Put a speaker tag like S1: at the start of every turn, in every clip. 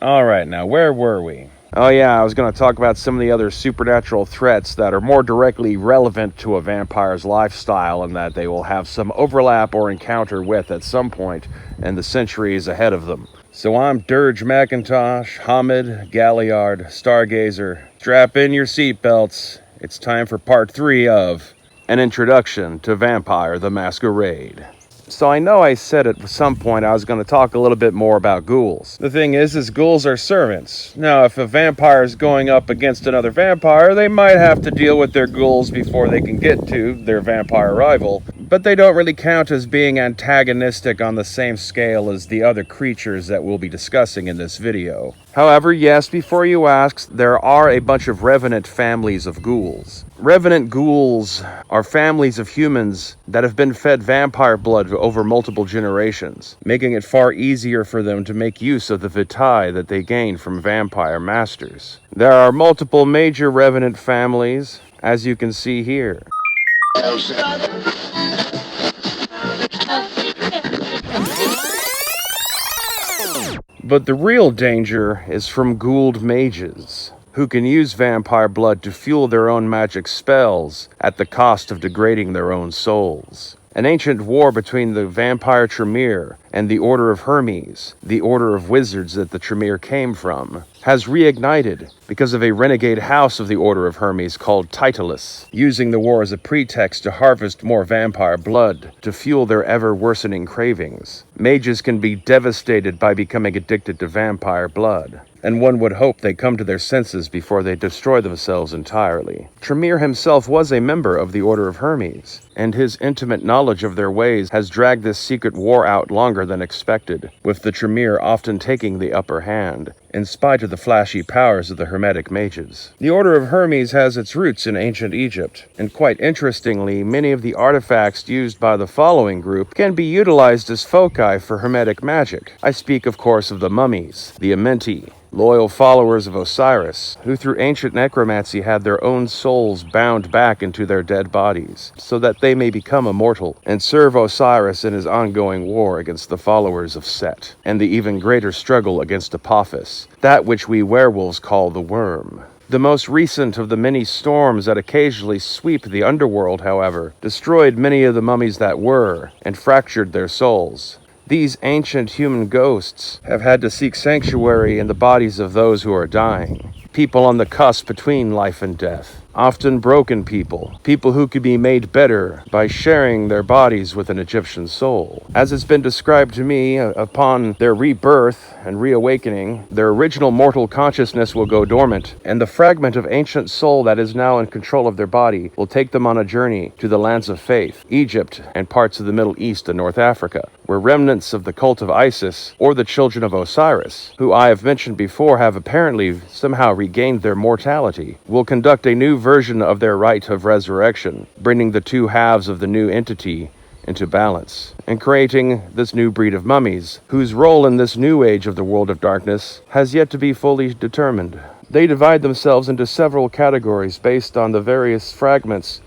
S1: Alright, now where were we? Oh yeah, I was going to talk about some of the other supernatural threats that are more directly relevant to a vampire's lifestyle and that they will have some overlap or encounter with at some point in the centuries ahead of them. So I'm Dirge McIntosh, Hamid, Galliard, Stargazer. Strap in your seatbelts. It's time for part 3 of An Introduction to Vampire the Masquerade. So I know I said at some point I was going to talk a little bit more about ghouls. The thing is ghouls are servants. Now, if a vampire is going up against another vampire, they might have to deal with their ghouls before they can get to their vampire rival. But they don't really count as being antagonistic on the same scale as the other creatures that we'll be discussing in this video. However, yes, before you ask, there are a bunch of revenant families of ghouls. Revenant ghouls are families of humans that have been fed vampire blood over multiple generations, making it far easier for them to make use of the vitae that they gain from vampire masters. There are multiple major revenant families, as you can see here. But the real danger is from ghouled mages, who can use vampire blood to fuel their own magic spells at the cost of degrading their own souls. An ancient war between the vampire Tremere and the Order of Hermes, the order of wizards that the Tremere came from, has reignited because of a renegade house of the Order of Hermes called Titulus, using the war as a pretext to harvest more vampire blood to fuel their ever-worsening cravings. Mages can be devastated by becoming addicted to vampire blood, and one would hope they come to their senses before they destroy themselves entirely. Tremere himself was a member of the Order of Hermes, and his intimate knowledge of their ways has dragged this secret war out longer than expected, with the Tremere often taking the upper hand, in spite of the flashy powers of the Hermetic mages. The Order of Hermes has its roots in ancient Egypt, and quite interestingly, many of the artifacts used by the following group can be utilized as foci for Hermetic magic. I speak, of course, of the Mummies, the Amenti, loyal followers of Osiris, who through ancient necromancy had their own souls bound back into their dead bodies, so that they may become immortal and serve Osiris in his ongoing war against the followers of Set, and the even greater struggle against Apophis, that which we werewolves call the Worm. The most recent of the many storms that occasionally sweep the underworld, however, destroyed many of the mummies that were, and fractured their souls. These ancient human ghosts have had to seek sanctuary in the bodies of those who are dying, people on the cusp between life and death. Often broken people who could be made better by sharing their bodies with an Egyptian soul. As it's been described to me, upon their rebirth and reawakening, their original mortal consciousness will go dormant, and the fragment of ancient soul that is now in control of their body will take them on a journey to the lands of faith, Egypt, and parts of the Middle East and North Africa, where remnants of the cult of Isis, or the children of Osiris, who I have mentioned before have apparently somehow regained their mortality, will conduct a new version of their rite of resurrection, bringing the two halves of the new entity into balance, and creating this new breed of mummies, whose role in this new age of the world of darkness has yet to be fully determined. They divide themselves into several categories based on the various fragments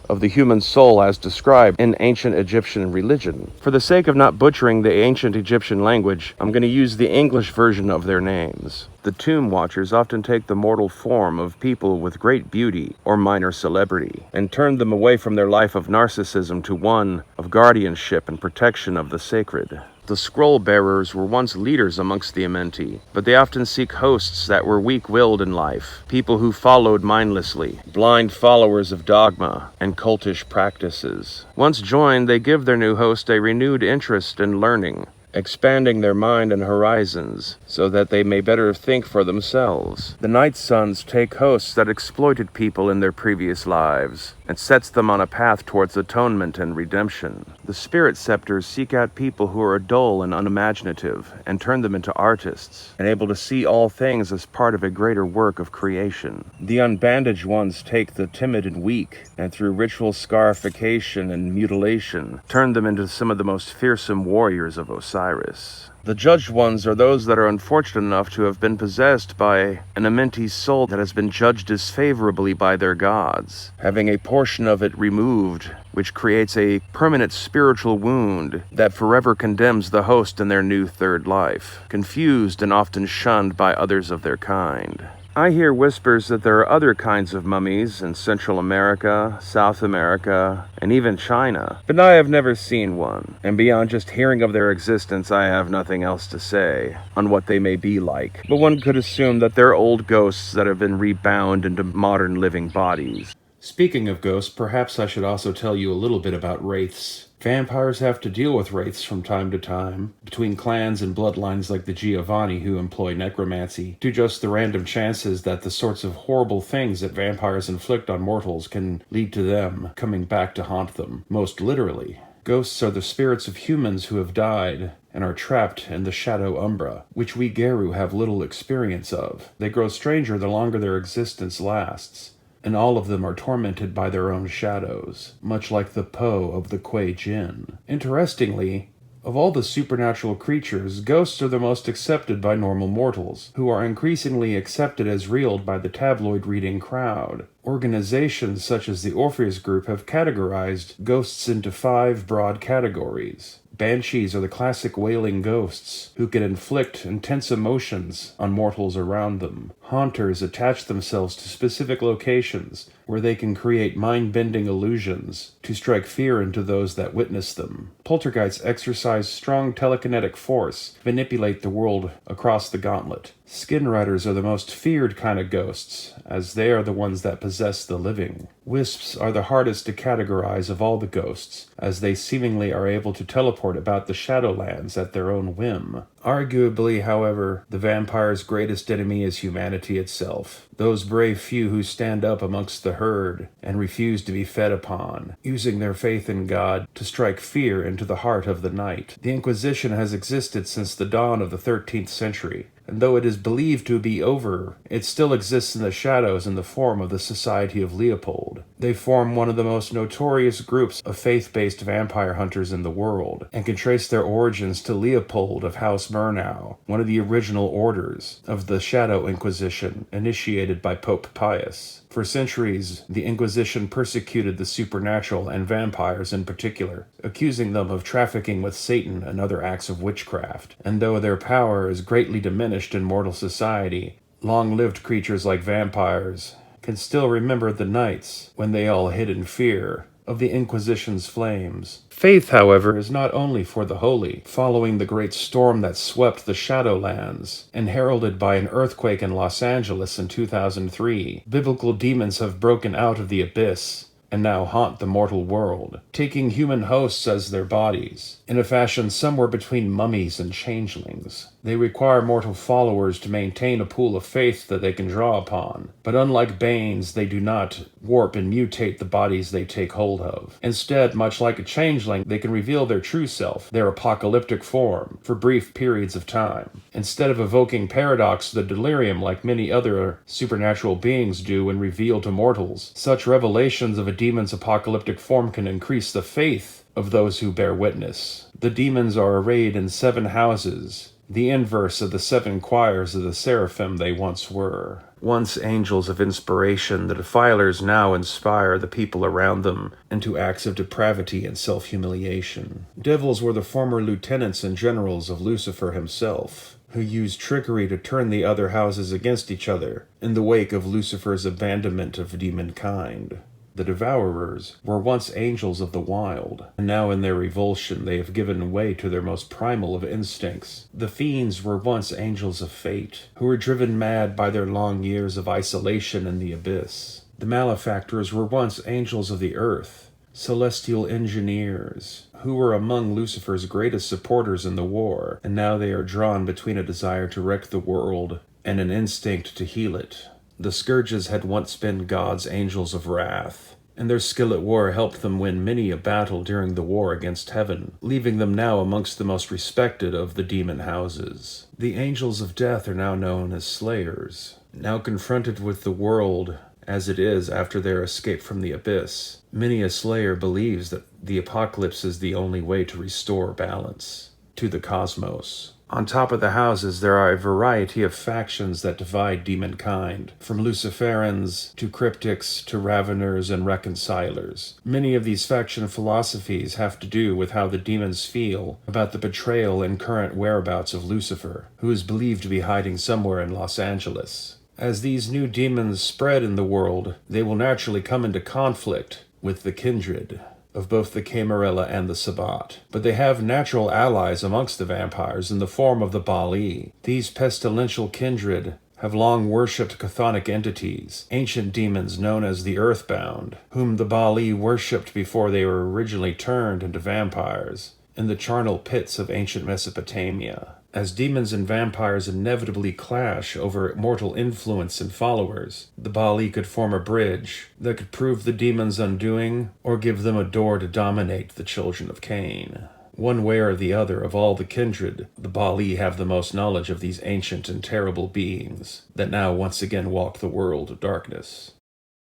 S1: of the human soul as described in ancient Egyptian religion. For the sake of not butchering the ancient Egyptian language, I'm going to use the English version of their names. The Tomb Watchers often take the mortal form of people with great beauty or minor celebrity, and turn them away from their life of narcissism to one of guardianship and protection of the sacred. The scroll-bearers were once leaders amongst the Amenti, but they often seek hosts that were weak-willed in life, people who followed mindlessly, blind followers of dogma and cultish practices. Once joined, they give their new host a renewed interest in learning, expanding their mind and horizons so that they may better think for themselves. The Night Sons take hosts that exploited people in their previous lives and sets them on a path towards atonement and redemption. The Spirit Scepters seek out people who are dull and unimaginative and turn them into artists and able to see all things as part of a greater work of creation. The Unbandaged Ones take the timid and weak and through ritual scarification and mutilation turn them into some of the most fearsome warriors of Osiris. The judged ones are those that are unfortunate enough to have been possessed by an Amenti's soul that has been judged disfavorably by their gods, having a portion of it removed, which creates a permanent spiritual wound that forever condemns the host in their new third life, confused and often shunned by others of their kind. I hear whispers that there are other kinds of mummies in Central America, South America, and even China, but I have never seen one, and beyond just hearing of their existence, I have nothing else to say on what they may be like, but one could assume that they're old ghosts that have been rebound into modern living bodies. Speaking of ghosts, perhaps I should also tell you a little bit about wraiths. Vampires have to deal with wraiths from time to time, between clans and bloodlines like the Giovanni who employ necromancy, to just the random chances that the sorts of horrible things that vampires inflict on mortals can lead to them coming back to haunt them, most literally. Ghosts are the spirits of humans who have died and are trapped in the shadow umbra, which we Geru have little experience of. They grow stranger the longer their existence lasts, and all of them are tormented by their own shadows, much like the Po of the Kuei Jin. Interestingly, of all the supernatural creatures, ghosts are the most accepted by normal mortals, who are increasingly accepted as real by the tabloid-reading crowd. Organizations such as the Orpheus Group have categorized ghosts into 5 broad categories. Banshees are the classic wailing ghosts who can inflict intense emotions on mortals around them. Haunters attach themselves to specific locations where they can create mind-bending illusions to strike fear into those that witness them. Poltergeists exercise strong telekinetic force, manipulate the world across the gauntlet. Skin riders are the most feared kind of ghosts, as they are the ones that possess the living. Wisps are the hardest to categorize of all the ghosts, as they seemingly are able to teleport about the Shadowlands at their own whim. Arguably, however, the vampire's greatest enemy is humanity itself. Those brave few who stand up amongst the herd and refuse to be fed upon, using their faith in God to strike fear into the heart of the night. The Inquisition has existed since the dawn of the 13th century, and though it is believed to be over, it still exists in the shadows in the form of the Society of Leopold. They form one of the most notorious groups of faith-based vampire hunters in the world, and can trace their origins to Leopold of House Murnau, one of the original orders of the Shadow Inquisition, initiated by Pope Pius. For centuries, the Inquisition persecuted the supernatural and vampires in particular, accusing them of trafficking with Satan and other acts of witchcraft. And though their power is greatly diminished in mortal society, long-lived creatures like vampires can still remember the nights when they all hid in fear of the Inquisition's flames. Faith, however, is not only for the holy. Following the great storm that swept the Shadowlands, and heralded by an earthquake in Los Angeles in 2003, biblical demons have broken out of the abyss and now haunt the mortal world, taking human hosts as their bodies, in a fashion somewhere between mummies and changelings. They require mortal followers to maintain a pool of faith that they can draw upon, but unlike Banes, they do not warp and mutate the bodies they take hold of. Instead, much like a changeling, they can reveal their true self, their apocalyptic form, for brief periods of time. Instead of evoking paradox, the delirium like many other supernatural beings do when revealed to mortals, such revelations of a demon's apocalyptic form can increase the faith of those who bear witness. The demons are arrayed in 7 houses, the inverse of the 7 choirs of the seraphim they once were. Once angels of inspiration, the defilers now inspire the people around them into acts of depravity and self-humiliation. Devils were the former lieutenants and generals of Lucifer himself, who used trickery to turn the other houses against each other in the wake of Lucifer's abandonment of demonkind. The Devourers were once angels of the wild, and now in their revulsion they have given way to their most primal of instincts. The Fiends were once angels of fate, who were driven mad by their long years of isolation in the abyss. The Malefactors were once angels of the earth, celestial engineers, who were among Lucifer's greatest supporters in the war, and now they are drawn between a desire to wreck the world and an instinct to heal it. The Scourges had once been God's angels of wrath, and their skill at war helped them win many a battle during the war against heaven, leaving them now amongst the most respected of the demon houses. The angels of death are now known as Slayers. Now confronted with the world as it is after their escape from the abyss, many a Slayer believes that the apocalypse is the only way to restore balance to the cosmos. On top of the houses, there are a variety of factions that divide demonkind, from Luciferans to cryptics to raveners and reconcilers. Many of these faction philosophies have to do with how the demons feel about the betrayal and current whereabouts of Lucifer, who is believed to be hiding somewhere in Los Angeles. As these new demons spread in the world, they will naturally come into conflict with the kindred of both the Camarilla and the Sabbat. But they have natural allies amongst the vampires in the form of the Baali. These pestilential kindred have long worshipped chthonic entities, ancient demons known as the Earthbound, whom the Baali worshipped before they were originally turned into vampires, in the charnel pits of ancient Mesopotamia. As demons and vampires inevitably clash over mortal influence and followers, the Baali could form a bridge that could prove the demons' undoing or give them a door to dominate the children of Cain. One way or the other of all the kindred, the Baali have the most knowledge of these ancient and terrible beings that now once again walk the world of darkness.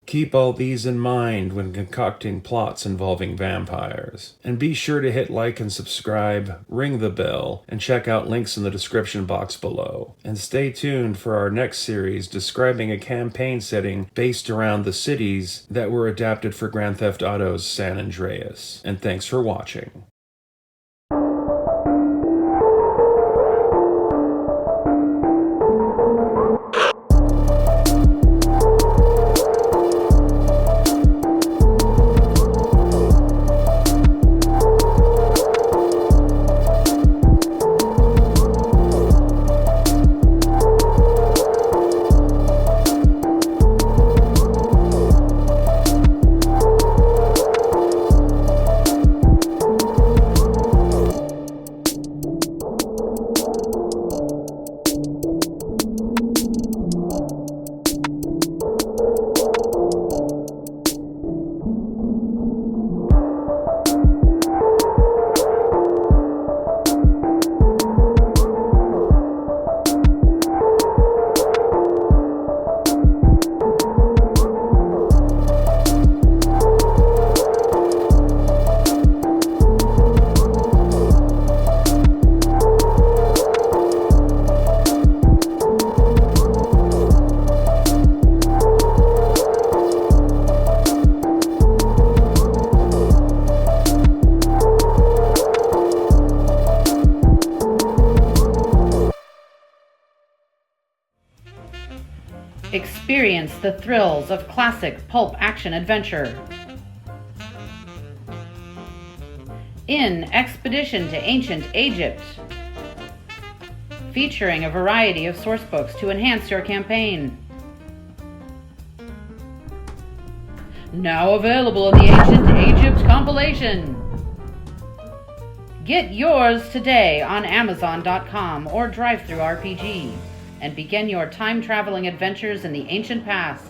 S1: Keep all these in mind when concocting plots involving vampires. And be sure to hit like and subscribe, ring the bell, and check out links in the description box below. And stay tuned for our next series describing a campaign setting based around the cities that were adapted for Grand Theft Auto's San Andreas. And thanks for watching.
S2: Experience the thrills of classic pulp action adventure in Expedition to Ancient Egypt, featuring a variety of sourcebooks to enhance your campaign. Now available in the Ancient Egypt compilation. Get yours today on Amazon.com or DriveThruRPG and begin your time-traveling adventures in the ancient past.